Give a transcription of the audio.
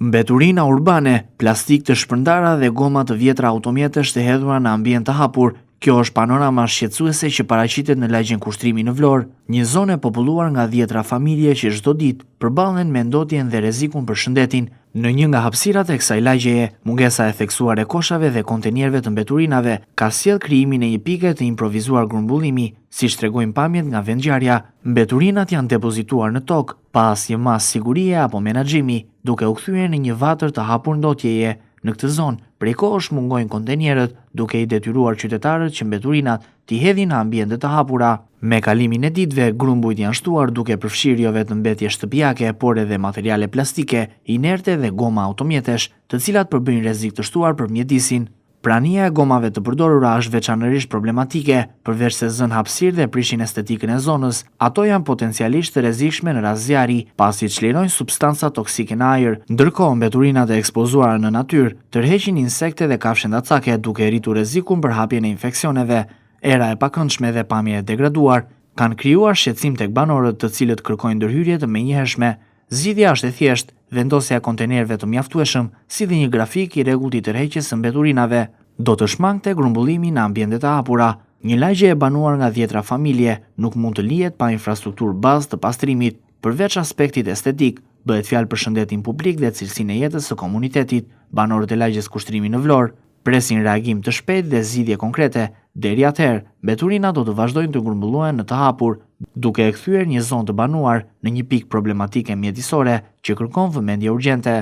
Mbeturina urbane, plastik të shpërndara dhe goma të vjetra automjetesh të hedhura në ambient të hapur. Kjo është panorama shqetësuese që paraqitet në lagjen Kushtrimi në Vlorë, një zonë e populluar nga dhjetra familje që çdo ditë përballen me ndotjen dhe rrezikun për shëndetin. Në një nga hapësirat e kësaj lagjeje, mungesa e theksuar e koshave dhe kontenierëve të mbeturinave ka sjellë krijimin e një pike të improvizuar grumbullimi, siç tregojnë pamjet nga vendngjarja. Mbeturinat janë depozituar në tokë pa asnjë masë sigurie apo menaxhimi, duke u kthyer në një vatër të hapur ndotjeje. Në këtë zonë, prej kohësh mungojnë kontenierët, duke i detyruar qytetarët që mbeturinat t'i hedhin në ambiente të hapura. Me kalimin e ditëve, grumbujt janë shtuar duke përfshirë jo vetëm mbetje shtëpiake, por edhe materiale plastike, inerte dhe goma automjetesh, të cilat përbëjnë rrezik të shtuar për mjedisin. Prania e gomave të përdorura është veçanërisht problematike, përveç se zën hapësirë dhe prishin estetikën e zonës, ato janë potencialisht të rrezikshme në rast zjarri, pasi çlirojnë substanca toksike në ajër. Ndërkohë, mbeturinat e ekspozuara në natyrë tërheqin insekte dhe kafshë ndacake, duke rritur rrezikun për hapjen e infeksioneve. Era e pakëndshme dhe pamja e degraduar kanë krijuar shqetësim tek banorët, të cilët kërkojnë ndërhyrje të menjëhershme. Zgjidhja është e thjeshtë, vendosja e kontenerëve të mjaftueshëm, si dhe një grafik i rregullt i tërheqjes së mbeturinave, do të shmangte grumbullimin në ambiente të hapura. Një lagje e banuar nga dhjetra familje nuk mund të lihet pa infrastrukturë bazë të pastrimit. Përveç aspektit estetik, bëhet fjalë për shëndetin publik dhe cilësinë e jetës së komunitetit. Banorët e lagjes Kushtrimi në Vlorë presin reagim të shpejtë dhe zgjidhje konkrete. Deri atëherë, mbeturinat do të vazhdojnë të grumbullohen në të hapur, duke e kthyer një zonë të banuar në një pikë problematike mjedisore që kërkon vëmendje urgjente.